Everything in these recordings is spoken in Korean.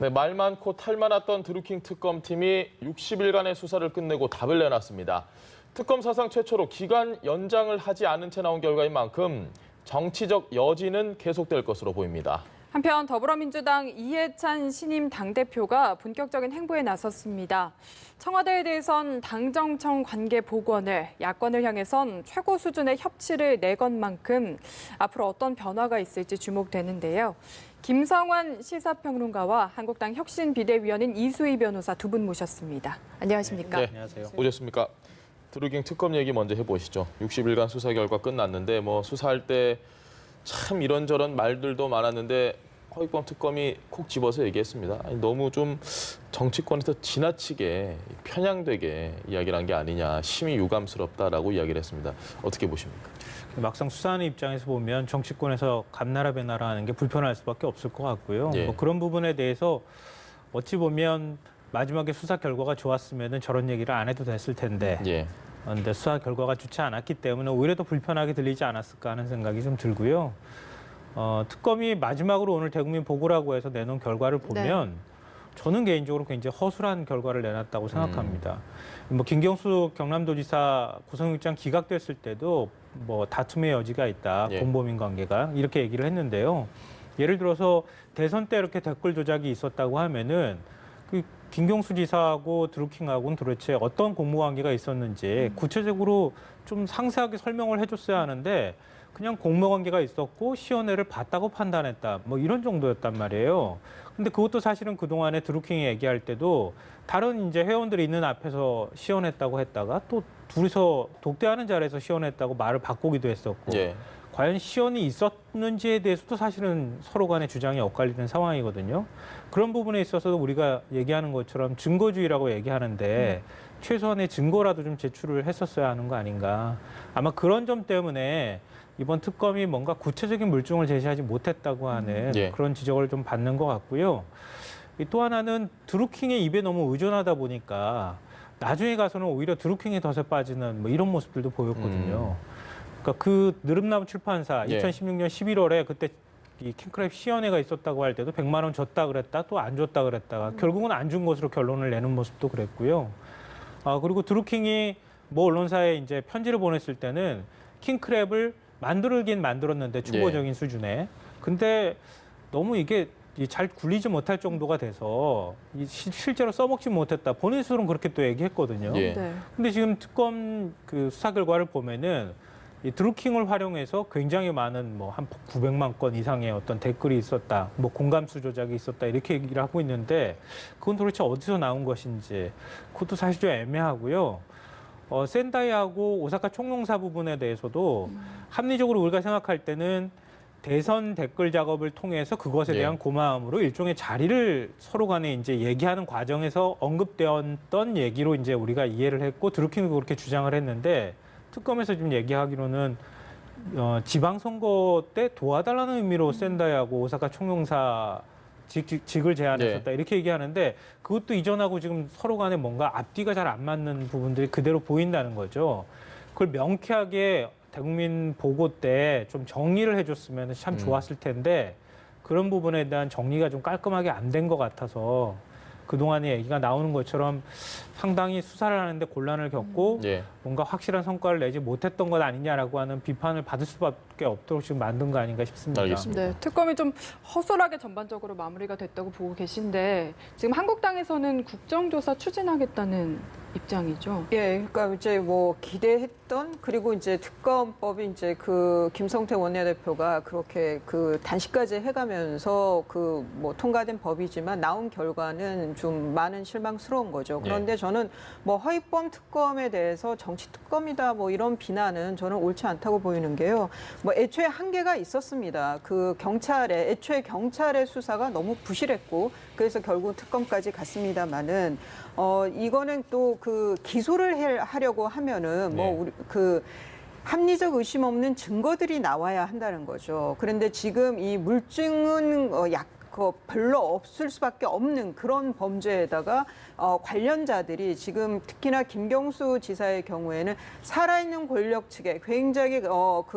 네, 말 많고 탈 많았던 드루킹 특검팀이 60일간의 수사를 끝내고 답을 내놨습니다. 특검 사상 최초로 기간 연장을 하지 않은 채 나온 결과인 만큼 정치적 여지는 계속될 것으로 보입니다. 한편 더불어민주당 이해찬 신임 당대표가 본격적인 행보에 나섰습니다. 청와대에 대해선 당정청 관계 복원을, 야권을 향해선 최고 수준의 협치를 내건 만큼 앞으로 어떤 변화가 있을지 주목되는데요. 김성환 시사평론가와 한국당 혁신 비대위원인 이수희 변호사 두 분 모셨습니다. 안녕하십니까? 네, 안녕하세요. 오셨습니까? 드루킹 특검 얘기 먼저 해보시죠. 60일간 수사 결과 끝났는데 수사할 때 참 이런저런 말들도 많았는데 허위범 특검이 콕 집어서 얘기했습니다. 아니, 너무 좀 정치권에서 지나치게 편향되게 이야기를 한 게 아니냐, 심히 유감스럽다라고 이야기를 했습니다. 어떻게 보십니까? 막상 수사하는 입장에서 보면 정치권에서 감나라 배나라 하는 게 불편할 수밖에 없을 것 같고요. 예. 그런 부분에 대해서 어찌 보면 마지막에 수사 결과가 좋았으면 저런 얘기를 안 해도 됐을 텐데 예. 그런데 수사 결과가 좋지 않았기 때문에 오히려 더 불편하게 들리지 않았을까 하는 생각이 좀 들고요. 특검이 마지막으로 오늘 대국민 보고라고 해서 내놓은 결과를 보면 저는 개인적으로 굉장히 허술한 결과를 내놨다고 생각합니다. 김경수 경남도지사 구속영장 기각됐을 때도 다툼의 여지가 있다, 예. 공범인 관계가 이렇게 얘기를 했는데요. 예를 들어서 대선 때 이렇게 댓글 조작이 있었다고 하면은 그 김경수 지사하고 드루킹하고는 도대체 어떤 공모관계가 있었는지 구체적으로 좀 상세하게 설명을 해줬어야 하는데 그냥 공모관계가 있었고 시연회를 봤다고 판단했다. 이런 정도였단 말이에요. 근데 그것도 사실은 그동안에 드루킹이 얘기할 때도 다른 이제 회원들이 있는 앞에서 시연했다고 했다가 또 둘이서 독대하는 자리에서 시연했다고 말을 바꾸기도 했었고 예. 과연 시연이 있었는지에 대해서도 사실은 서로 간의 주장이 엇갈리는 상황이거든요. 그런 부분에 있어서도 우리가 얘기하는 것처럼 증거주의라고 얘기하는데 최소한의 증거라도 좀 제출을 했었어야 하는 거 아닌가. 아마 그런 점 때문에 이번 특검이 뭔가 구체적인 물증을 제시하지 못했다고 하는 예. 그런 지적을 좀 받는 것 같고요. 또 하나는 드루킹의 입에 너무 의존하다 보니까 나중에 가서는 오히려 드루킹의 덫에 빠지는 이런 모습들도 보였거든요. 그러니까 그 느릅나무 출판사 예. 2016년 11월에 그때 이 킹크랩 시연회가 있었다고 할 때도 100만 원 줬다 그랬다 또 안 줬다 그랬다가 결국은 안 준 것으로 결론을 내는 모습도 그랬고요. 그리고 드루킹이 언론사에 이제 편지를 보냈을 때는 킹크랩을 만들긴 만들었는데 초보적인 수준에. 근데 너무 이게 잘 굴리지 못할 정도가 돼서 실제로 써먹지 못했다. 본인 스스로는 그렇게 또 얘기했거든요. 예. 네. 근데 지금 특검 그 수사 결과를 보면은 이 드루킹을 활용해서 굉장히 많은 한 900만 건 이상의 어떤 댓글이 있었다, 공감수 조작이 있었다 이렇게 얘기를 하고 있는데 그건 도대체 어디서 나온 것인지 그것도 사실 좀 애매하고요. 센다이하고 오사카 총영사 부분에 대해서도 합리적으로 우리가 생각할 때는 대선 댓글 작업을 통해서 그것에 예. 대한 고마움으로 일종의 자리를 서로 간에 이제 얘기하는 과정에서 언급되었던 얘기로 이제 우리가 이해를 했고 드루킹도 그렇게 주장을 했는데 특검에서 지금 얘기하기로는 지방선거 때 도와달라는 의미로 센다이하고 오사카 총영사 직을 제안했었다 이렇게 얘기하는데 그것도 이전하고 지금 서로 간에 뭔가 앞뒤가 잘 안 맞는 부분들이 그대로 보인다는 거죠. 그걸 명쾌하게 대국민 보고 때 좀 정리를 해줬으면 참 좋았을 텐데 그런 부분에 대한 정리가 좀 깔끔하게 안 된 것 같아서 그동안의 얘기가 나오는 것처럼 상당히 수사를 하는데 곤란을 겪고 예. 뭔가 확실한 성과를 내지 못했던 것 아니냐라고 하는 비판을 받을 수밖에 없도록 지금 만든 거 아닌가 싶습니다. 알겠습니다. 네, 특검이 좀 허술하게 전반적으로 마무리가 됐다고 보고 계신데 지금 한국당에서는 국정조사 추진하겠다는 입장이죠. 예, 그러니까 이제 기대했던 그리고 이제 특검법이 이제 그 김성태 원내대표가 그렇게 그 단식까지 해가면서 통과된 법이지만 나온 결과는 좀 많은 실망스러운 거죠. 그런데 저는 허위범 특검에 대해서 정치 특검이다 이런 비난은 저는 옳지 않다고 보이는 게요. 애초에 한계가 있었습니다. 애초에 경찰의 수사가 너무 부실했고 그래서 결국 특검까지 갔습니다만은 이거는 또 기소를 하려고 하면은 우리 합리적 의심 없는 증거들이 나와야 한다는 거죠. 그런데 지금 이 물증은 별로 없을 수밖에 없는 그런 범죄에다가 관련자들이 지금 특히나 김경수 지사의 경우에는 살아있는 권력 측에 굉장히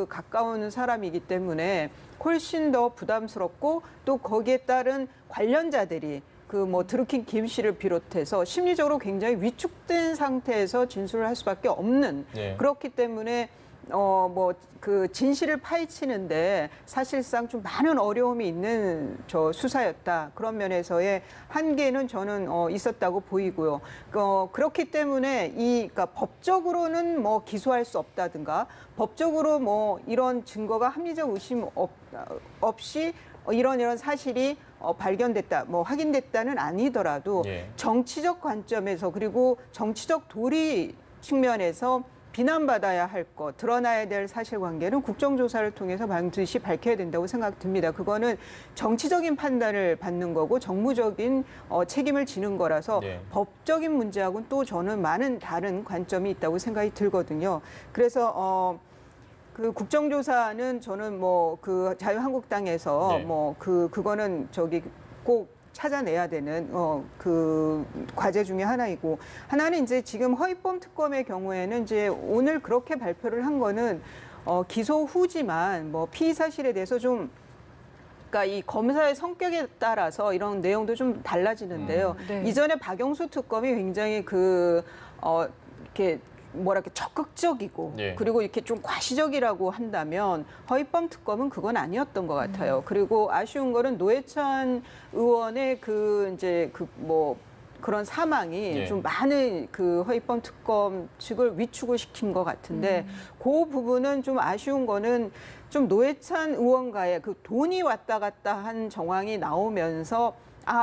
가까운 사람이기 때문에 훨씬 더 부담스럽고 또 거기에 따른 관련자들이 그 뭐 드루킹 김 씨를 비롯해서 심리적으로 굉장히 위축된 상태에서 진술을 할 수밖에 없는 예. 그렇기 때문에 뭐 그 진실을 파헤치는데 사실상 좀 많은 어려움이 있는 저 수사였다. 그런 면에서의 한계는 저는 있었다고 보이고요. 그렇기 때문에 그러니까 법적으로는 뭐 기소할 수 없다든가 법적으로 뭐 이런 증거가 합리적 의심 없이 이런 사실이 발견됐다, 뭐 확인됐다는 아니더라도 예. 정치적 관점에서 그리고 정치적 도리 측면에서 비난받아야 할 것, 드러나야 될 사실관계는 국정조사를 통해서 반드시 밝혀야 된다고 생각됩니다. 그거는 정치적인 판단을 받는 거고 정무적인 책임을 지는 거라서 네. 법적인 문제하고는 또 저는 많은 다른 관점이 있다고 생각이 들거든요. 그래서 그 국정조사는 저는 뭐 그 자유한국당에서 네. 뭐 그거는 꼭 찾아내야 되는 그 과제 중에 하나이고 하나는 이제 지금 허위범 특검의 경우에는 이제 오늘 그렇게 발표를 한 거는 기소 후지만 뭐 피의 사실에 대해서 좀 그러니까 이 검사의 성격에 따라서 이런 내용도 좀 달라지는데요. 네. 이전에 박영수 특검이 굉장히 이렇게 뭐랄까 적극적이고 예. 그리고 이렇게 좀 과시적이라고 한다면 허위범 특검은 그건 아니었던 것 같아요. 그리고 아쉬운 거는 노회찬 의원의 뭐 그런 사망이 예. 좀 많은 그 허위범 특검 측을 위축을 시킨 것 같은데 그 부분은 좀 아쉬운 거는 좀 노회찬 의원과의 그 돈이 왔다 갔다 한 정황이 나오면서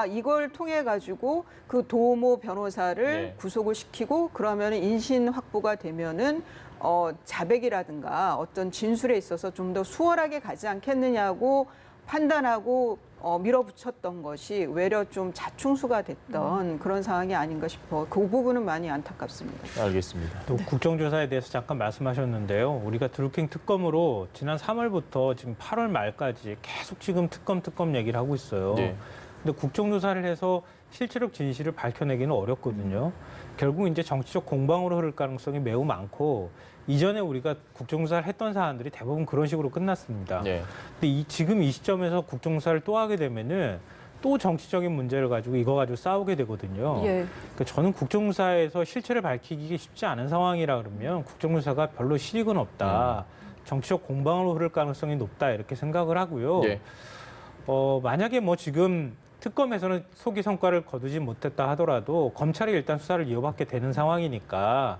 이걸 통해 가지고 그 도모 변호사를 네. 구속을 시키고 그러면 인신 확보가 되면은 자백이라든가 어떤 진술에 있어서 좀 더 수월하게 가지 않겠느냐고 판단하고 밀어붙였던 것이 외려 좀 자충수가 됐던 그런 상황이 아닌가 싶어. 그 부분은 많이 안타깝습니다. 알겠습니다. 또 국정조사에 대해서 잠깐 말씀하셨는데요. 우리가 드루킹 특검으로 지난 3월부터 지금 8월 말까지 계속 지금 특검 얘기를 하고 있어요. 네. 근데 국정조사를 해서 실체적 진실을 밝혀내기는 어렵거든요. 결국 이제 정치적 공방으로 흐를 가능성이 매우 많고 이전에 우리가 국정조사를 했던 사안들이 대부분 그런 식으로 끝났습니다. 네. 근데 지금 이 시점에서 국정조사를 또 하게 되면은 또 정치적인 문제를 가지고 이거 가지고 싸우게 되거든요. 예. 그러니까 저는 국정조사에서 실체를 밝히기 쉽지 않은 상황이라 그러면 국정조사가 별로 실익은 없다. 정치적 공방으로 흐를 가능성이 높다 이렇게 생각을 하고요. 네. 만약에 뭐 지금 특검에서는 소기 성과를 거두지 못했다 하더라도 검찰이 일단 수사를 이어받게 되는 상황이니까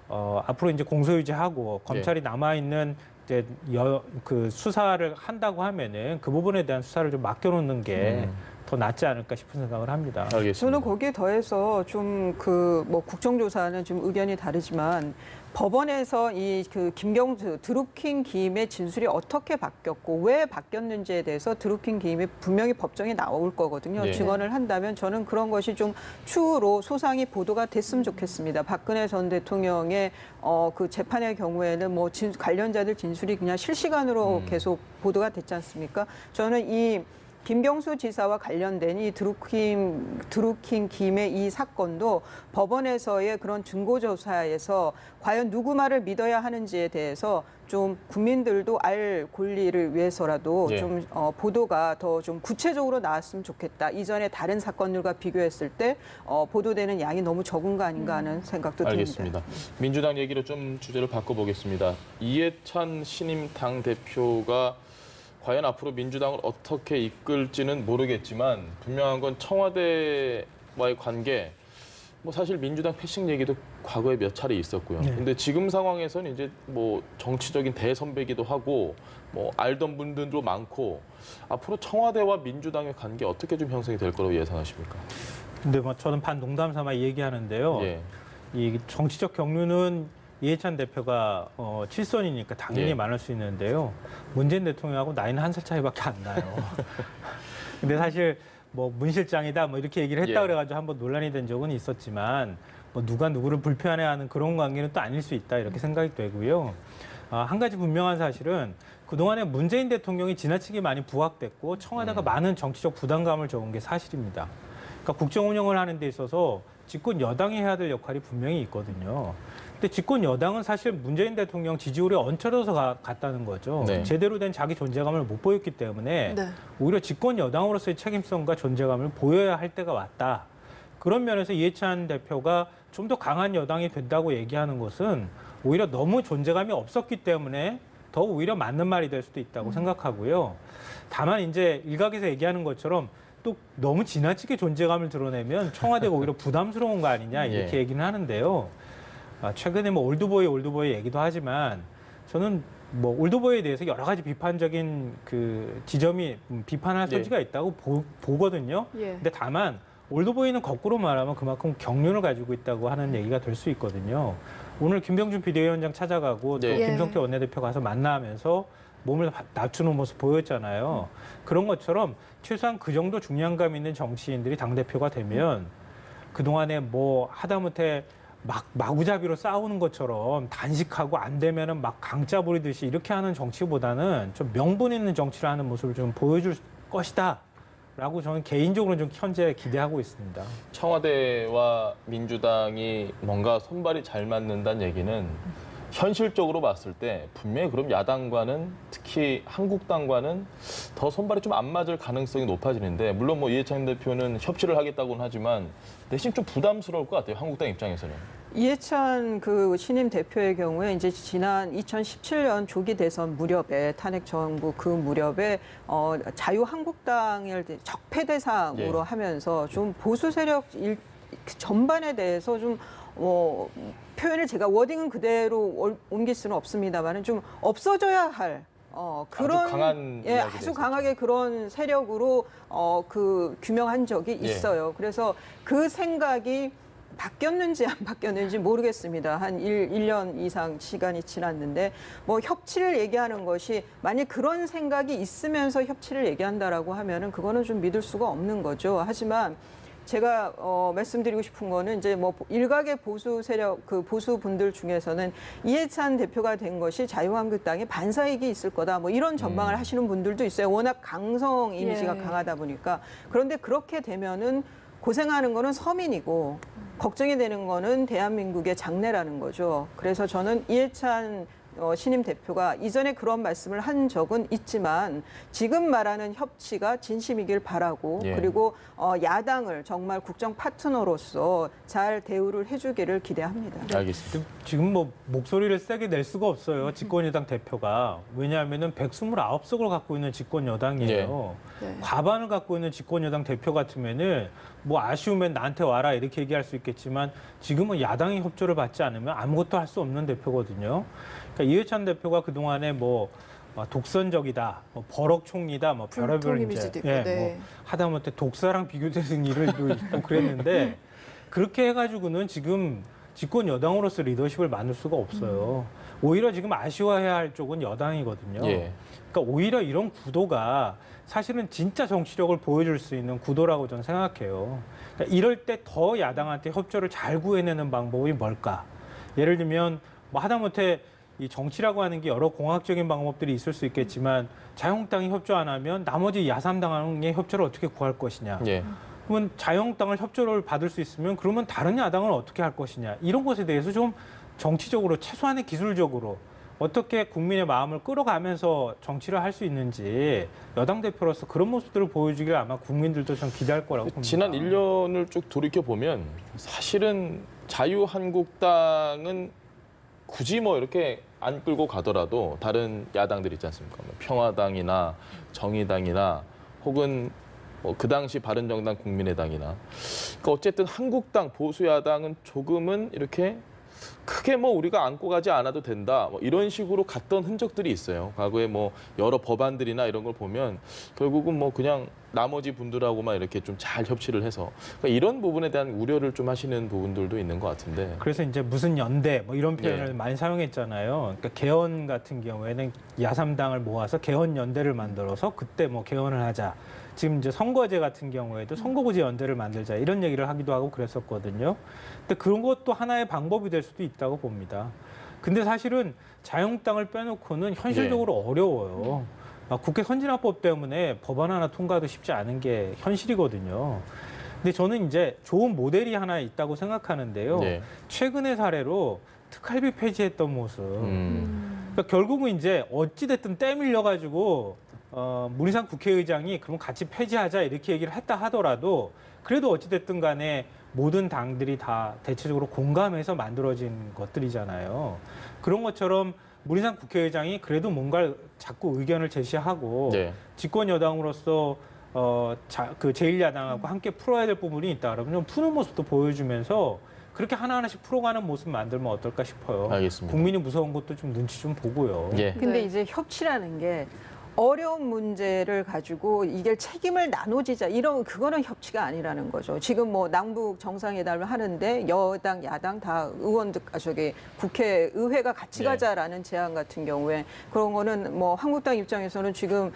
앞으로 이제 공소유지하고 검찰이 남아있는 이제 그 수사를 한다고 하면은 그 부분에 대한 수사를 좀 맡겨놓는 게 더 낫지 않을까 싶은 생각을 합니다. 알겠습니다. 저는 거기에 더해서 좀 뭐 국정조사는 좀 의견이 다르지만 법원에서 이 그 김경수 드루킹 김의 진술이 어떻게 바뀌었고 왜 바뀌었는지에 대해서 드루킹 김이 분명히 법정에 나올 거거든요. 네. 증언을 한다면 저는 그런 것이 좀 추후로 소상히 보도가 됐으면 좋겠습니다. 박근혜 전 대통령의 그 재판의 경우에는 뭐 관련자들 진술이 그냥 실시간으로 계속 보도가 됐지 않습니까? 저는 이 김경수 지사와 관련된 이 드루킹 김의 이 사건도 법원에서의 그런 증거조사에서 과연 누구 말을 믿어야 하는지에 대해서 좀 국민들도 알 권리를 위해서라도 네. 좀 보도가 더 좀 구체적으로 나왔으면 좋겠다. 이전에 다른 사건들과 비교했을 때 보도되는 양이 너무 적은 거 아닌가 하는 생각도 알겠습니다. 듭니다. 민주당 얘기로 좀 주제를 바꿔보겠습니다. 이해찬 신임 당대표가 과연 앞으로 민주당을 어떻게 이끌지는 모르겠지만 분명한 건 청와대와의 관계, 뭐 사실 민주당 패싱 얘기도 과거에 몇 차례 있었고요. 네. 근데 지금 상황에서는 이제 뭐 정치적인 대선배기도 하고 뭐 알던 분들도 많고 앞으로 청와대와 민주당의 관계 어떻게 좀 형성이 될 거라고 예상하십니까? 근데 뭐 저는 반농담 삼아 얘기하는데요. 예. 이 정치적 경륜은 이해찬 대표가 7선이니까 당연히 예. 많을 수 있는데요. 문재인 대통령하고 나이는 한 살 차이밖에 안 나요. 근데 사실 뭐 문 실장이다 뭐 이렇게 얘기를 했다 예. 그래가지고 한번 논란이 된 적은 있었지만 뭐 누가 누구를 불편해하는 그런 관계는 또 아닐 수 있다 이렇게 생각이 되고요. 한 가지 분명한 사실은 그동안에 문재인 대통령이 지나치게 많이 부각됐고 청와대가 많은 정치적 부담감을 줘온 게 사실입니다. 그러니까 국정 운영을 하는 데 있어서 집권 여당이 해야 될 역할이 분명히 있거든요. 근데 집권 여당은 사실 문재인 대통령 지지율이 얹혀져서 갔다는 거죠. 네. 제대로 된 자기 존재감을 못 보였기 때문에 네. 오히려 집권 여당으로서의 책임성과 존재감을 보여야 할 때가 왔다. 그런 면에서 이해찬 대표가 좀 더 강한 여당이 된다고 얘기하는 것은 오히려 너무 존재감이 없었기 때문에 더 오히려 맞는 말이 될 수도 있다고 생각하고요. 다만 이제 일각에서 얘기하는 것처럼 또 너무 지나치게 존재감을 드러내면 청와대가 오히려 부담스러운 거 아니냐 이렇게 예. 얘기는 하는데요. 최근에 뭐 올드보이 얘기도 하지만 저는 뭐 올드보이에 대해서 여러 가지 비판적인 그 지점이 비판할 예. 소지가 있다고 보거든요. 예. 근데 다만 올드보이는 거꾸로 말하면 그만큼 경륜을 가지고 있다고 하는 얘기가 될 수 있거든요. 오늘 김병준 비대위원장 찾아가고 또 네. 예. 김성태 원내대표 가서 만나면서 몸을 낮추는 모습 보였잖아요. 그런 것처럼 최소한 그 정도 중량감 있는 정치인들이 당대표가 되면 그동안에 뭐 하다못해 마구잡이로 싸우는 것처럼 단식하고 안 되면은 막 강짜 부리듯이 이렇게 하는 정치보다는 좀 명분 있는 정치를 하는 모습을 좀 보여줄 것이다. 라고 저는 개인적으로 좀 현재 기대하고 있습니다. 청와대와 민주당이 뭔가 손발이 잘 맞는다는 얘기는 현실적으로 봤을 때 분명히 그럼 야당과는 특히 한국당과는 더 손발이 좀 안 맞을 가능성이 높아지는데 물론 뭐 이해찬 대표는 협치를 하겠다고는 하지만 대신 좀 부담스러울 것 같아요. 한국당 입장에서는. 이해찬 그 신임 대표의 경우에 이제 지난 2017년 조기 대선 무렵에 탄핵 정부 그 무렵에 자유한국당을 적폐 대상으로 예. 하면서 좀 보수 세력 전반에 대해서 좀 표현을 제가 워딩은 그대로 옮길 수는 없습니다만은 좀 없어져야 할 그런 아주 강한 예, 이야기가 아주 강하게 그런 세력으로 그 규명한 적이 예. 있어요. 그래서 그 생각이 바뀌었는지 안 바뀌었는지 모르겠습니다. 한 1년 이상 시간이 지났는데 뭐 협치를 얘기하는 것이 만약 그런 생각이 있으면서 협치를 얘기한다라고 하면은 그거는 좀 믿을 수가 없는 거죠. 하지만 제가 말씀드리고 싶은 거는 이제 뭐 일각의 보수 세력 그 보수 분들 중에서는 이해찬 대표가 된 것이 자유한국당에 반사이익이 있을 거다 뭐 이런 전망을 하시는 분들도 있어요. 워낙 강성 이미지가 예. 강하다 보니까. 그런데 그렇게 되면은 고생하는 거는 서민이고 걱정이 되는 거는 대한민국의 장래라는 거죠. 그래서 저는 이해찬 신임 대표가 이전에 그런 말씀을 한 적은 있지만 지금 말하는 협치가 진심이길 바라고 예. 그리고 야당을 정말 국정 파트너로서 잘 대우를 해주기를 기대합니다. 알겠습니다. 지금 뭐 목소리를 세게 낼 수가 없어요. 집권여당 대표가. 왜냐하면은 129석을 갖고 있는 집권여당이에요. 네. 과반을 갖고 있는 집권여당 대표 같으면은 뭐 아쉬우면 나한테 와라 이렇게 얘기할 수 있겠지만 지금은 야당의 협조를 받지 않으면 아무것도 할 수 없는 대표거든요. 그러니까 이해찬 대표가 그동안에 뭐 독선적이다, 뭐 버럭 총리다, 뭐 별의별 불통 이제 이미지도 있고, 예, 네. 뭐 하다못해 독사랑 비교되는 일을 있고 그랬는데 그렇게 해가지고는 지금 집권 여당으로서 리더십을 만들 수가 없어요. 오히려 지금 아쉬워해야 할 쪽은 여당이거든요. 예. 그러니까 오히려 이런 구도가 사실은 진짜 정치력을 보여줄 수 있는 구도라고 저는 생각해요. 그러니까 이럴 때 더 야당한테 협조를 잘 구해내는 방법이 뭘까? 예를 들면 뭐 하다못해 이 정치라고 하는 게 여러 공학적인 방법들이 있을 수 있겠지만 자유한국당이 협조 안 하면 나머지 야삼당의 협조를 어떻게 구할 것이냐? 예. 그러면 자유한국당을 협조를 받을 수 있으면 그러면 다른 야당은 어떻게 할 것이냐? 이런 것에 대해서 좀 정치적으로 최소한의 기술적으로 어떻게 국민의 마음을 끌어가면서 정치를 할 수 있는지 여당 대표로서 그런 모습들을 보여주길 아마 국민들도 좀 기대할 거라고 봅니다. 지난 1년을 쭉 돌이켜 보면 사실은 자유한국당은 굳이 뭐 이렇게 안 끌고 가더라도 다른 야당들 있지 않습니까? 뭐 평화당이나 정의당이나 혹은 뭐 그 당시 바른정당 국민의당이나 그러니까 어쨌든 한국당 보수야당은 조금은 이렇게 크게 뭐 우리가 안고 가지 않아도 된다 뭐 이런 식으로 갔던 흔적들이 있어요. 과거에 뭐 여러 법안들이나 이런 걸 보면 결국은 뭐 그냥 나머지 분들하고만 이렇게 좀 잘 협치를 해서 그러니까 이런 부분에 대한 우려를 좀 하시는 부분들도 있는 것 같은데. 그래서 이제 무슨 연대 뭐 이런 표현을 예. 많이 사용했잖아요. 그러니까 개헌 같은 경우에는 야삼당을 모아서 개헌 연대를 만들어서 그때 뭐 개헌을 하자. 지금 이제 선거제 같은 경우에도 선거구제 연대를 만들자 이런 얘기를 하기도 하고 그랬었거든요. 근데 그런 것도 하나의 방법이 될 수도 있다고 봅니다. 근데 사실은 자유한국당을 빼놓고는 현실적으로 어려워요. 국회 선진화법 때문에 법안 하나 통과도 쉽지 않은 게 현실이거든요. 근데 저는 이제 좋은 모델이 하나 있다고 생각하는데요. 예. 최근의 사례로 특활비 폐지했던 모습. 그러니까 결국은 이제 어찌됐든 때밀려가지고 문희상 국회의장이 그럼 같이 폐지하자 이렇게 얘기를 했다 하더라도 그래도 어찌됐든 간에 모든 당들이 다 대체적으로 공감해서 만들어진 것들이잖아요. 그런 것처럼 문희상 국회의장이 그래도 뭔가 자꾸 의견을 제시하고 네. 집권 여당으로서 그 제1야당하고 함께 풀어야 될 부분이 있다 그러면 좀 푸는 모습도 보여주면서 그렇게 하나하나씩 풀어가는 모습 만들면 어떨까 싶어요. 알겠습니다. 국민이 무서운 것도 좀 눈치 좀 보고요. 예. 근데 네. 이제 협치라는 게 어려운 문제를 가지고 이게 책임을 나눠지자 이런 그거는 협치가 아니라는 거죠. 지금 뭐 남북 정상회담을 하는데 여당 야당 다 의원들 국회의회가 같이 네. 가자라는 제안 같은 경우에 그런 거는 뭐 한국당 입장에서는 지금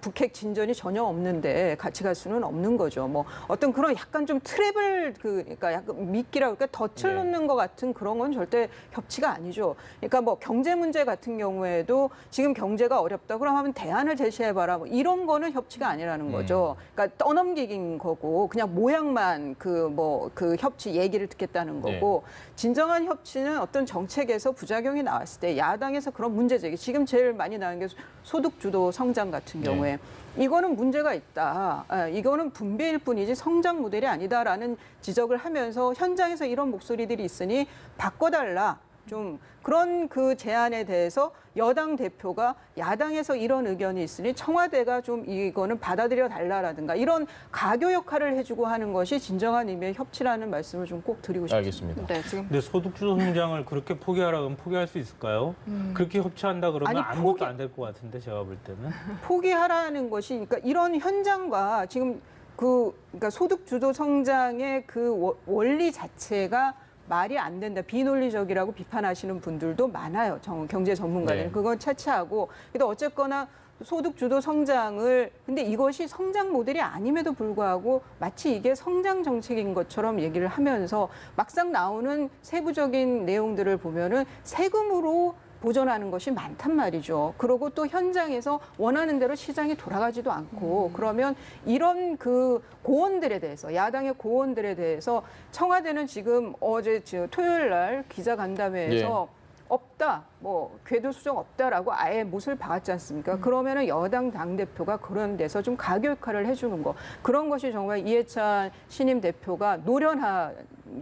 북핵 진전이 전혀 없는데 같이 갈 수는 없는 거죠. 뭐 어떤 그런 약간 좀 트랩을 그러니까 약간 미끼라고 그러니까 덫을 네. 놓는 것 같은 그런 건 절대 협치가 아니죠. 그러니까 뭐 경제 문제 같은 경우에도 지금 경제가 어렵다 그럼 하면 대안을 제시해봐라. 뭐 이런 거는 협치가 아니라는 거죠. 그러니까 떠넘기긴 거고 그냥 모양만 그 협치 얘기를 듣겠다는 거고 진정한 협치는 어떤 정책에서 부작용이 나왔을 때 야당에서 그런 문제 제기 지금 제일 많이 나오는 게 소득주도 성장 같은 경우에 이거는 문제가 있다. 이거는 분배일 뿐이지 성장 모델이 아니다라는 지적을 하면서 현장에서 이런 목소리들이 있으니 바꿔달라. 좀 그런 그 제안에 대해서 여당 대표가 야당에서 이런 의견이 있으니 청와대가 좀 이거는 받아들여 달라라든가 이런 가교 역할을 해주고 하는 것이 진정한 의미의 협치라는 말씀을 좀 꼭 드리고 싶습니다. 알겠습니다. 네, 지금 근데 소득주도 성장을 그렇게 포기하라 그러면 포기할 수 있을까요? 그렇게 협치한다 그러면 아니, 아무것도 안 될 것 같은데 제가 볼 때는. 포기하라는 것이 그러니까 이런 현장과 지금 그러니까 소득 주도 성장의 그 원리 자체가 말이 안 된다, 비논리적이라고 비판하시는 분들도 많아요. 경제 전문가들은. 네. 그건 차치하고. 근데 어쨌거나 소득 주도 성장을 근데 이것이 성장 모델이 아님에도 불구하고 마치 이게 성장 정책인 것처럼 얘기를 하면서 막상 나오는 세부적인 내용들을 보면은 세금으로 보존하는 것이 많단 말이죠. 그리고 또 현장에서 원하는 대로 시장이 돌아가지도 않고 그러면 이런 그 고언들에 대해서 야당의 고언들에 대해서 청와대는 지금 어제 토요일 날 기자간담회에서 없다, 뭐 궤도 수정 없다라고 아예 못을 박았지 않습니까? 그러면은 여당 당 대표가 그런 데서 좀 가교 역할을 해주는 거 그런 것이 정말 이해찬 신임 대표가 노련한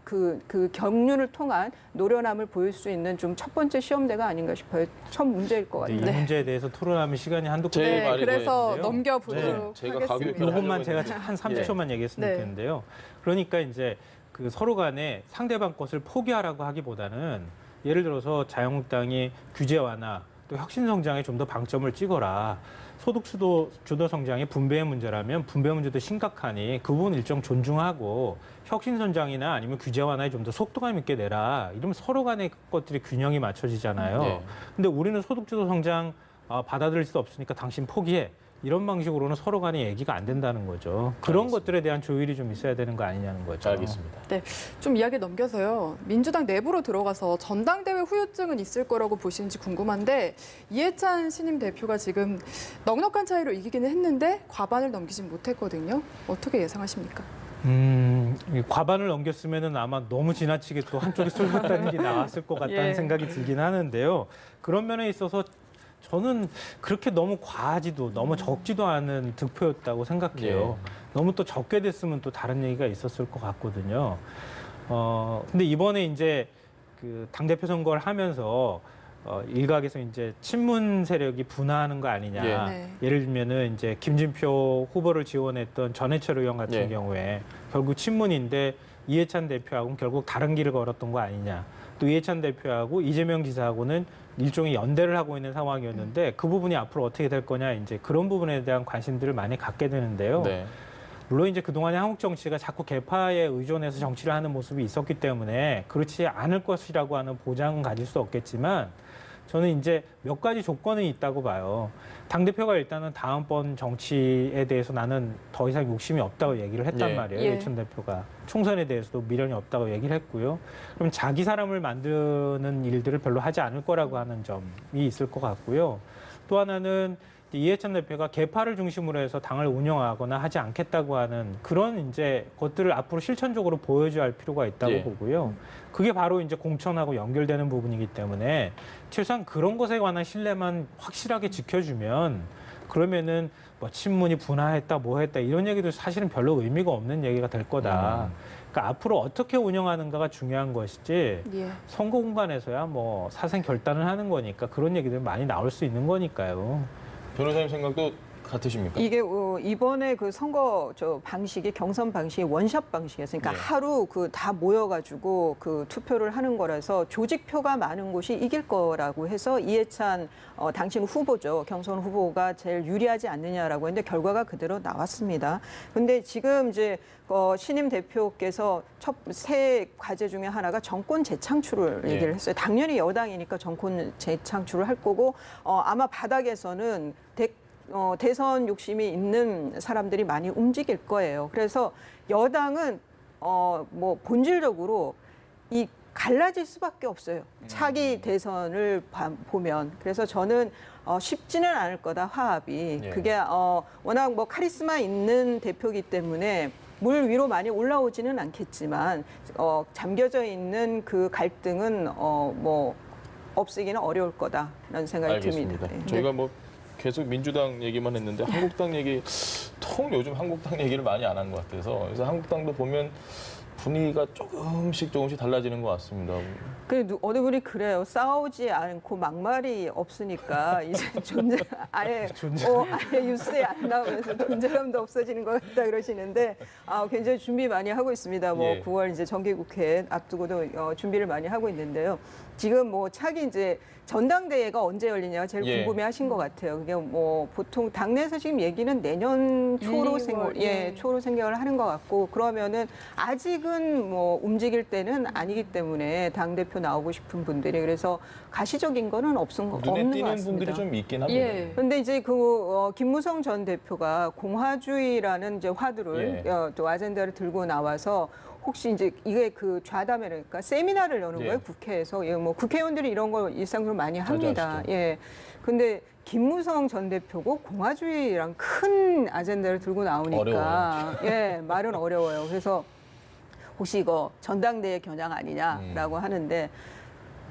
그 경륜을 통한 노련함을 보일 수 있는 좀 첫 번째 시험대가 아닌가 싶어요. 첫 문제일 것 이 같아요. 문제에 대해서 토론하면 시간이 한두 제 분. 네, 말이 그래서 되는데요. 넘겨보도록 제가 하겠습니다. 가교 역할을 이것만 하려고 제가 했는데. 한 30초만 얘기했으면 네. 좋겠는데요. 그러니까 이제 그 서로 간에 상대방 것을 포기하라고 하기보다는 예를 들어서 자유한국당이 규제 완화 또 혁신 성장에 좀 더 방점을 찍어라. 소득 주도 성장의 분배의 문제라면 분배 문제도 심각하니 그 부분 일정 존중하고 혁신 성장이나 아니면 규제 완화에 좀 더 속도감 있게 내라. 이러면 서로 간의 것들이 균형이 맞춰지잖아요. 네. 근데 우리는 소득 주도 성장 받아들일 수 없으니까 당신 포기해. 이런 방식으로는 서로 간에 얘기가 안 된다는 거죠. 그런 알겠습니다. 것들에 대한 조율이 좀 있어야 되는 거 아니냐는 거죠. 알겠습니다. 네, 좀 이야기 넘겨서요. 민주당 내부로 들어가서 전당대회 후유증은 있을 거라고 보시는지 궁금한데 이해찬 신임 대표가 지금 넉넉한 차이로 이기기는 했는데 과반을 넘기진 못했거든요. 어떻게 예상하십니까? 이 과반을 넘겼으면은 아마 너무 지나치게 또 한쪽이 쏠렸다는 게 나왔을 것 같다는 예. 생각이 들긴 하는데요. 그런 면에 있어서 저는 그렇게 너무 과하지도 너무 적지도 않은 득표였다고 생각해요. 너무 또 적게 됐으면 또 다른 얘기가 있었을 것 같거든요. 근데 이번에 이제 그 당대표 선거를 하면서 일각에서 이제 친문 세력이 분화하는 거 아니냐. 네. 예를 들면은 이제 김진표 후보를 지원했던 전해철 의원 같은 네. 경우에 결국 친문인데 이해찬 대표하고는 결국 다른 길을 걸었던 거 아니냐. 또 이해찬 대표하고 이재명 지사하고는 일종의 연대를 하고 있는 상황이었는데 그 부분이 앞으로 어떻게 될 거냐 이제 그런 부분에 대한 관심들을 많이 갖게 되는데요. 네. 물론 이제 그동안의 한국 정치가 자꾸 개파에 의존해서 정치를 하는 모습이 있었기 때문에 그렇지 않을 것이라고 하는 보장은 가질 수 없겠지만 저는 이제 몇 가지 조건은 있다고 봐요. 당대표가 일단은 다음번 정치에 대해서 나는 더 이상 욕심이 없다고 얘기를 했단 예. 말이에요. 예. 이해찬 대표가. 총선에 대해서도 미련이 없다고 얘기를 했고요. 그럼 자기 사람을 만드는 일들을 별로 하지 않을 거라고 하는 점이 있을 것 같고요. 또 하나는 이해찬 대표가 개파를 중심으로 해서 당을 운영하거나 하지 않겠다고 하는 그런 이제 것들을 앞으로 실천적으로 보여줘야 할 필요가 있다고 예. 보고요. 그게 바로 이제 공천하고 연결되는 부분이기 때문에 최소한 그런 것에 관한 신뢰만 확실하게 지켜주면 그러면은 뭐 친문이 분화했다, 뭐 했다 이런 얘기도 사실은 별로 의미가 없는 얘기가 될 거다. 그러니까 앞으로 어떻게 운영하는가가 중요한 것이지 예. 선거 공간에서야 뭐 사생 결단을 하는 거니까 그런 얘기들 많이 나올 수 있는 거니까요. 변호사님 생각도 같으십니까? 이게 이번에 그 선거 방식이 경선 방식이 원샷 방식이었어요. 그러니까 네. 하루 그 다 모여가지고 그 투표를 하는 거라서 조직표가 많은 곳이 이길 거라고 해서 이해찬 당신 후보죠. 경선 후보가 제일 유리하지 않느냐라고 했는데 결과가 그대로 나왔습니다. 근데 지금 이제 신임 대표께서 첫 새 과제 중에 하나가 정권 재창출을 예. 얘기를 했어요. 당연히 여당이니까 정권 재창출을 할 거고 아마 바닥에서는 대선 욕심이 있는 사람들이 많이 움직일 거예요. 그래서 여당은 뭐 본질적으로 이 갈라질 수밖에 없어요. 차기 대선을 보면. 그래서 저는 쉽지는 않을 거다, 화합이. 예. 그게 워낙 뭐 카리스마 있는 대표이기 때문에 물 위로 많이 올라오지는 않겠지만 잠겨져 있는 그 갈등은 뭐 없애기는 어려울 거다라는 생각이 알겠습니다. 듭니다. 네. 저희가 뭐 계속 민주당 얘기만 했는데 한국당 얘기 통 요즘 한국당 얘기를 많이 안 한 것 같아서 그래서 한국당도 보면 분위기가 조금씩 달라지는 것 같습니다. 어느 분이 그래요. 싸우지 않고 막말이 없으니까 이제 아예 뉴스에 안 나오면서 존재감도 없어지는 것 같다 그러시는데 굉장히 준비 많이 하고 있습니다. 뭐 예. 9월 이제 정기국회 앞두고도 준비를 많이 하고 있는데요. 지금 뭐 차기 이제 전당대회가 언제 열리냐가 제일 예. 궁금해하신 것 같아요. 그게 뭐 보통 당내에서 지금 얘기는 내년 초로 2월, 초로 생각을 하는 것 같고 그러면은 아직은 뭐 움직일 때는 아니기 때문에 당 대표 나오고 싶은 분들이 그래서 가시적인 거는 눈에 없는 것 띄는 같습니다. 분들이 좀 있긴 합니다. 예. 그런데 이제 김무성 전 대표가 공화주의라는 이제 화두를 또 아젠다를 들고 나와서 혹시 이제 이게 그 좌담회니까 세미나를 여는 거예요 국회에서 뭐 국회의원들이 이런 걸 일상적으로 많이 합니다. 하시죠. 예. 근데 김무성 전 대표고 공화주의랑 큰 아젠다를 들고 나오니까 말은 어려워요. 그래서 혹시 이거 전당대회 겨냥 아니냐라고 하는데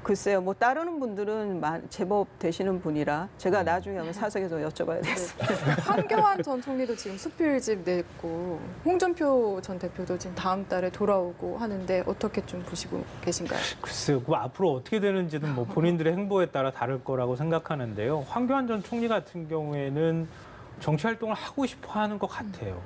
글쎄요, 뭐 따르는 분들은 제법 되시는 분이라 제가 나중에 한번 사석에서 여쭤봐야 되겠습니다. 황교안 전 총리도 지금 수필집 냈고 홍준표 전 대표도 지금 다음 달에 돌아오고 하는데 어떻게 좀 보시고 계신가요? 글쎄요, 그 앞으로 어떻게 되는지는 뭐 본인들의 행보에 따라 다를 거라고 생각하는데요. 황교안 전 총리 같은 경우에는 정치 활동을 하고 싶어 하는 것 같아요.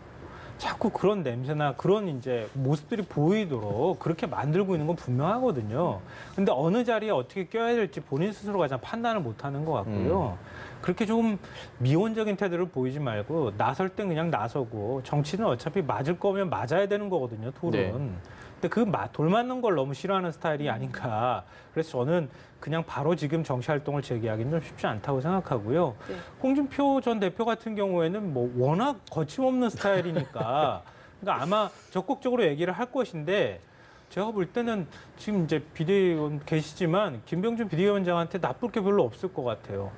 자꾸 그런 냄새나 그런 이제 모습들이 보이도록 그렇게 만들고 있는 건 분명하거든요. 근데 어느 자리에 어떻게 껴야 될지 본인 스스로가 잘 판단을 못 하는 것 같고요. 그렇게 좀 미온적인 태도를 보이지 말고 나설 땐 그냥 나서고 정치는 어차피 맞을 거면 맞아야 되는 거거든요, 토론. 네. 근데 그 돌 맞는 걸 너무 싫어하는 스타일이 아닌가. 그래서 저는 그냥 바로 지금 정치 활동을 재개하기는 좀 쉽지 않다고 생각하고요. 네. 홍준표 전 대표 같은 경우에는 뭐 워낙 거침없는 스타일이니까 그러니까 아마 적극적으로 얘기를 할 것인데 제가 볼 때는 지금 이제 비대위원 계시지만 김병준 비대위원장한테 나쁠 게 별로 없을 것 같아요.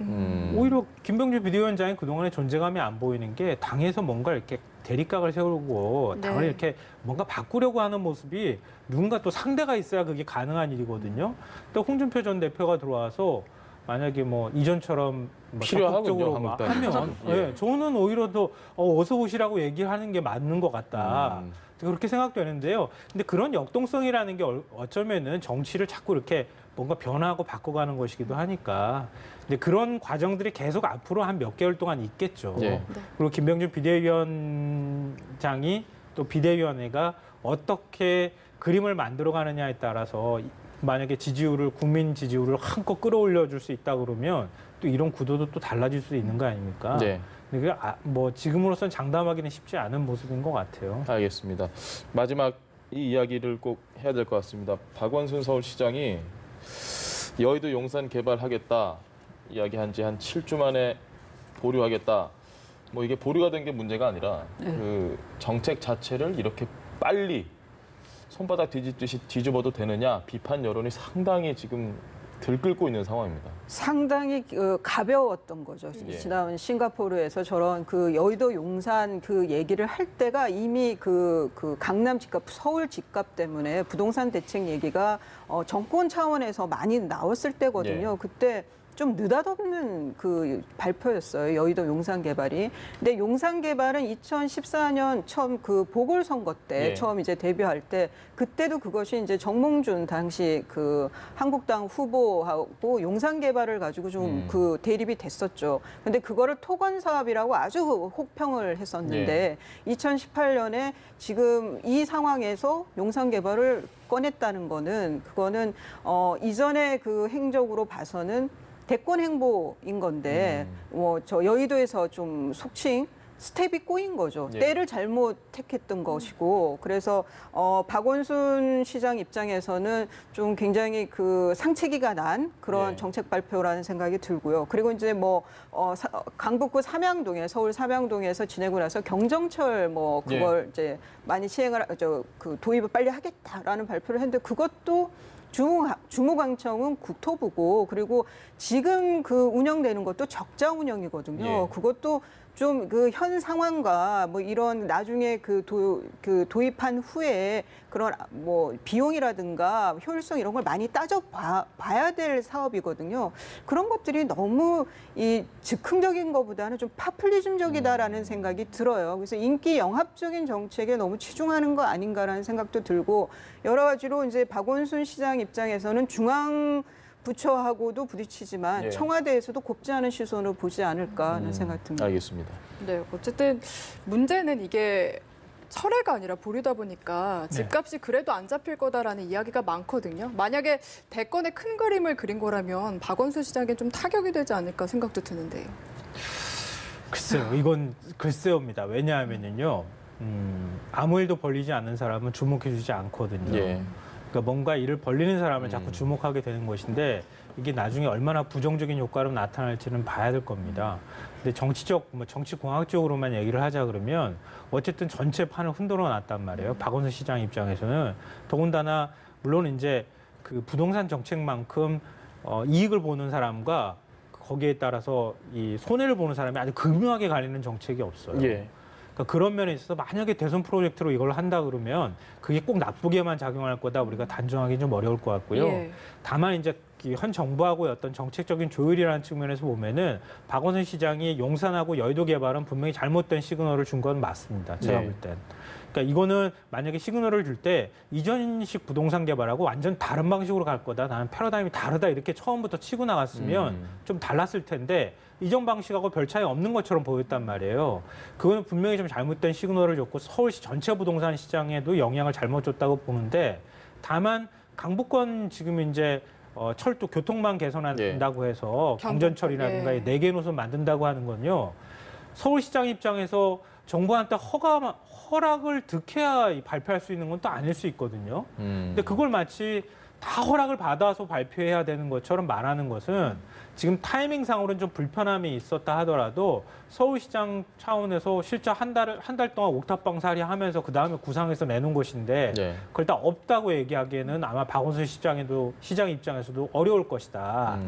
오히려 김병준 비대위원장이 그동안에 존재감이 안 보이는 게 당에서 뭔가 이렇게 대립각을 세우고 네. 당을 이렇게 뭔가 바꾸려고 하는 모습이 누군가 또 상대가 있어야 그게 가능한 일이거든요. 또 홍준표 전 대표가 들어와서 만약에 뭐 이전처럼 뭐 필요하군요, 적극적으로 막 한국당이. 하면 예. 저는 오히려 더 어서 오시라고 얘기하는 게 맞는 것 같다. 그렇게 생각되는데요. 근데 그런 역동성이라는 게 어쩌면은 정치를 자꾸 이렇게 뭔가 변화하고 바꿔가는 것이기도 하니까 이제 그런 과정들이 계속 앞으로 한 몇 개월 동안 있겠죠. 예. 그리고 김병준 비대위원장이 또 비대위원회가 어떻게 그림을 만들어가느냐에 따라서 만약에 국민 지지율을 한껏 끌어올려 줄 수 있다 그러면 또 이런 구도도 또 달라질 수 있는 거 아닙니까? 네. 근데 그게 뭐 지금으로선 장담하기는 쉽지 않은 모습인 것 같아요. 알겠습니다. 마지막 이 이야기를 꼭 해야 될 것 같습니다. 박원순 서울시장이 여의도 용산 개발하겠다 이야기한 지 한 7주 만에 보류하겠다. 뭐 이게 보류가 된 게 문제가 아니라 그 정책 자체를 이렇게 빨리 손바닥 뒤집듯이 뒤집어도 되느냐 비판 여론이 상당히 지금 들끓고 있는 상황입니다. 상당히 가벼웠던 거죠. 예. 지난 싱가포르에서 저런 그 여의도 용산 그 얘기를 할 때가 이미 그 강남 집값, 서울 집값 때문에 부동산 대책 얘기가 정권 차원에서 많이 나왔을 때거든요. 예. 그때 좀 느닷없는 그 발표였어요. 여의도 용산 개발이. 근데 용산 개발은 2014년 처음 그 보궐선거 때 예. 처음 이제 데뷔할 때 그때도 그것이 이제 정몽준 당시 그 한국당 후보하고 용산 개발을 가지고 좀 그 대립이 됐었죠. 근데 그거를 토건 사업이라고 아주 혹평을 했었는데 2018년에 지금 이 상황에서 용산 개발을 꺼냈다는 거는 그거는 이전의 그 행적으로 봐서는 대권 행보인 건데 뭐 저 여의도에서 좀 속칭 스텝이 꼬인 거죠. 예. 때를 잘못 택했던 것이고 그래서 박원순 시장 입장에서는 좀 굉장히 그 상체기가 난 그런 예. 정책 발표라는 생각이 들고요. 그리고 이제 뭐 강북구 삼양동에 서울 삼양동에서 지내고 나서 경정철 뭐 그걸 이제 많이 시행을 그 도입을 빨리 하겠다라는 발표를 했는데 그것도 주무광청은 국토부고 그리고 지금 그 운영되는 것도 적자 운영이거든요. 예. 그것도 좀 그 현 상황과 뭐 이런 나중에 그 도입한 후에 그런 뭐 비용이라든가 효율성 이런 걸 많이 따져봐야 될 사업이거든요. 그런 것들이 너무 이 즉흥적인 것보다는 좀 파퓰리즘적이다라는 생각이 들어요. 그래서 인기 영합적인 정책에 너무 치중하는 거 아닌가라는 생각도 들고 여러 가지로 이제 박원순 시장 입장에서는 중앙 부처하고도 부딪히지만 예. 청와대에서도 곱지 않은 시선으로 보지 않을까 하는 생각이 듭니다. 알겠습니다. 네, 어쨌든 문제는 이게 철회가 아니라 보류다 보니까 네. 집값이 그래도 안 잡힐 거다라는 이야기가 많거든요. 만약에 대권의 큰 그림을 그린 거라면 박원순 시장에 좀 타격이 되지 않을까 생각도 드는데요. 글쎄요, 이건 글쎄요입니다. 왜냐하면요, 아무 일도 벌리지 않는 사람은 주목해주지 않거든요. 예. 그러니까 뭔가 일을 벌리는 사람을 자꾸 주목하게 되는 것인데 이게 나중에 얼마나 부정적인 효과로 나타날지는 봐야 될 겁니다. 근데 정치 공학적으로만 얘기를 하자 그러면 어쨌든 전체 판을 흔들어 놨단 말이에요. 박원순 시장 입장에서는 더군다나 물론 이제 그 부동산 정책만큼 이익을 보는 사람과 거기에 따라서 이 손해를 보는 사람이 아주 극명하게 갈리는 정책이 없어요. 예. 그러니까 그런 면에 있어서 만약에 대선 프로젝트로 이걸 한다 그러면 그게 꼭 나쁘게만 작용할 거다 우리가 단정하기 좀 어려울 것 같고요. 예. 다만 이제 현 정부하고의 어떤 정책적인 조율이라는 측면에서 보면은 박원순 시장이 용산하고 여의도 개발은 분명히 잘못된 시그널을 준 건 맞습니다. 제가 네. 볼 땐. 그러니까 이거는 만약에 시그널을 줄 때 이전식 부동산 개발하고 완전 다른 방식으로 갈 거다. 나는 패러다임이 다르다. 이렇게 처음부터 치고 나갔으면 좀 달랐을 텐데 이전 방식하고 별 차이 없는 것처럼 보였단 말이에요. 그거는 분명히 좀 잘못된 시그널을 줬고 서울시 전체 부동산 시장에도 영향을 잘못 줬다고 보는데 다만 강북권 지금 이제 철도 교통망 개선한다고 해서 경전철이라든가 예. 4개 노선 만든다고 하는 건요. 서울시장 입장에서 정부한테 허락을 득해야 발표할 수 있는 건 또 아닐 수 있거든요. 근데 그걸 마치 다 허락을 받아서 발표해야 되는 것처럼 말하는 것은 지금 타이밍상으로는 좀 불편함이 있었다 하더라도 서울시장 차원에서 실제 한 달 동안 옥탑방살이 하면서 그 다음에 구상해서 내놓은 것인데 네. 그걸 다 없다고 얘기하기에는 아마 박원순 시장 입장에서도 어려울 것이다.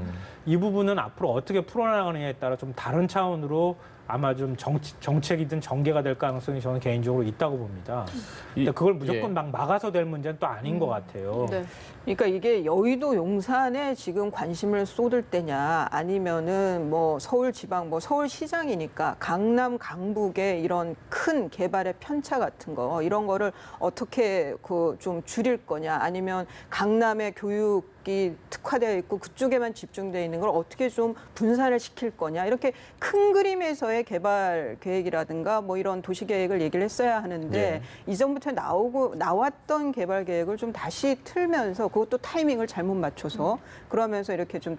이 부분은 앞으로 어떻게 풀어나가느냐에 따라 좀 다른 차원으로 아마 좀 정책이든 전개가 될 가능성이 저는 개인적으로 있다고 봅니다. 근데 그걸 무조건 막 막아서 될 문제는 또 아닌 것 같아요. 네. 그러니까 이게 여의도 용산에 지금 관심을 쏟을 때냐 아니면은 뭐 서울 지방 뭐 서울시장이니까 강남 강북의 이런 큰 개발의 편차 같은 거 이런 거를 어떻게 그 좀 줄일 거냐 아니면 강남의 교육이 특화되어 있고 그쪽에만 집중되어 있는 걸 어떻게 좀 분산을 시킬 거냐 이렇게 큰 그림에서의 개발 계획이라든가 뭐 이런 도시 계획을 얘기를 했어야 하는데 이전부터 나왔던 개발 계획을 좀 다시 틀면서 그것도 타이밍을 잘못 맞춰서 그러면서 이렇게 좀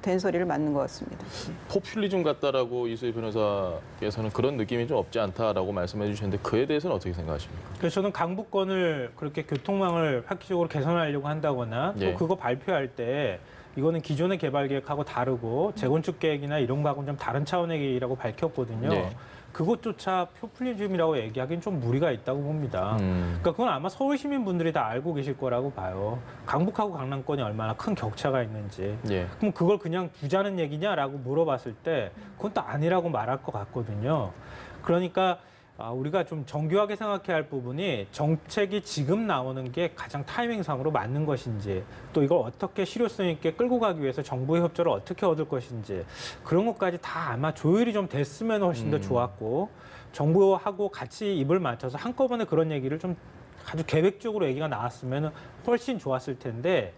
된소리를 맞는 것 같습니다. 포퓰리즘 같다라고 이수희 변호사께서는 그런 느낌이 좀 없지 않다라고 말씀해 주셨는데 그에 대해서는 어떻게 생각하십니까? 그래서 저는 강북권을 그렇게 교통망을 획기적으로 개선하려고 한다거나 또 예. 그거 발표할 때 이거는 기존의 개발 계획하고 다르고 재건축 계획이나 이런 거하고는 좀 다른 차원의 계획이라고 밝혔거든요. 예. 그것조차 포퓰리즘이라고 얘기하기는 좀 무리가 있다고 봅니다. 그러니까 그건 아마 서울 시민분들이 다 알고 계실 거라고 봐요. 강북하고 강남권이 얼마나 큰 격차가 있는지. 예. 그럼 그걸 그냥 두자는 얘기냐라고 물어봤을 때 그건 또 아니라고 말할 것 같거든요. 그러니까 우리가 좀 정교하게 생각해야 할 부분이 정책이 지금 나오는 게 가장 타이밍상으로 맞는 것인지 또 이걸 어떻게 실효성 있게 끌고 가기 위해서 정부의 협조를 어떻게 얻을 것인지 그런 것까지 다 아마 조율이 좀 됐으면 훨씬 더 좋았고 정부하고 같이 입을 맞춰서 한꺼번에 그런 얘기를 좀 아주 계획적으로 얘기가 나왔으면 훨씬 좋았을 텐데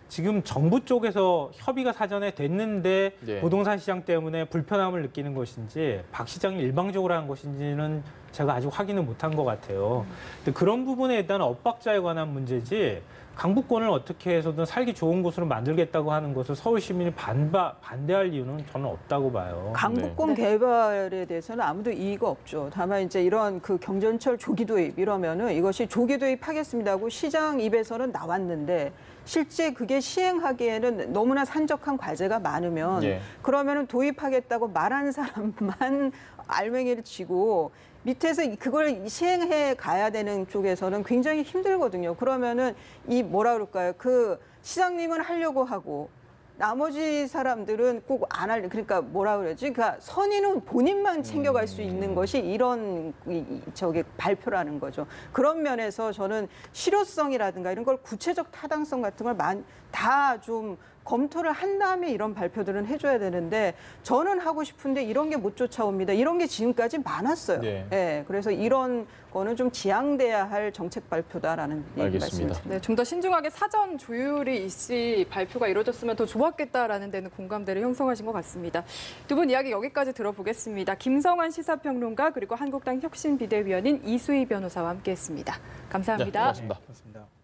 지금 정부 쪽에서 협의가 사전에 됐는데 네. 부동산 시장 때문에 불편함을 느끼는 것인지 박 시장이 일방적으로 한 것인지는 제가 아직 확인을 못한 것 같아요. 근데 그런 부분에 대한 엇박자에 관한 문제지 강북권을 어떻게 해서든 살기 좋은 곳으로 만들겠다고 하는 것을 서울 시민이 반대할 이유는 저는 없다고 봐요. 강북권 개발에 대해서는 아무도 이의가 없죠. 다만 이제 이런 그 경전철 조기 도입 이러면은 이것이 조기 도입하겠습니다 하고 시장 입에서는 나왔는데 실제 그게 시행하기에는 너무나 산적한 과제가 많으면 예. 그러면은 도입하겠다고 말한 사람만 알맹이를 치고 밑에서 그걸 시행해 가야 되는 쪽에서는 굉장히 힘들거든요. 그러면은 이 뭐라 그럴까요? 그 시장님은 하려고 하고 나머지 사람들은 꼭 안 할, 그러니까 뭐라 그러지? 그러니까 선의는 본인만 챙겨갈 수 있는 것이 이런 저기 발표라는 거죠. 그런 면에서 저는 실효성이라든가 이런 걸 구체적 타당성 같은 걸 다 좀 검토를 한 다음에 이런 발표들은 해줘야 되는데 저는 하고 싶은데 이런 게 못 쫓아옵니다. 이런 게 지금까지 많았어요. 네. 예, 그래서 이런 거는 좀 지양돼야 할 정책 발표다라는 얘기 알겠습니다. 말씀드립니다. 네, 좀 더 신중하게 사전 조율이 있이 발표가 이루어졌으면 더 좋았겠다라는 데는 공감대를 형성하신 것 같습니다. 두 분 이야기 여기까지 들어보겠습니다. 김성환 시사평론가 그리고 한국당 혁신비대위원인 이수희 변호사와 함께했습니다. 감사합니다. 네, 고맙습니다. 네, 그렇습니다.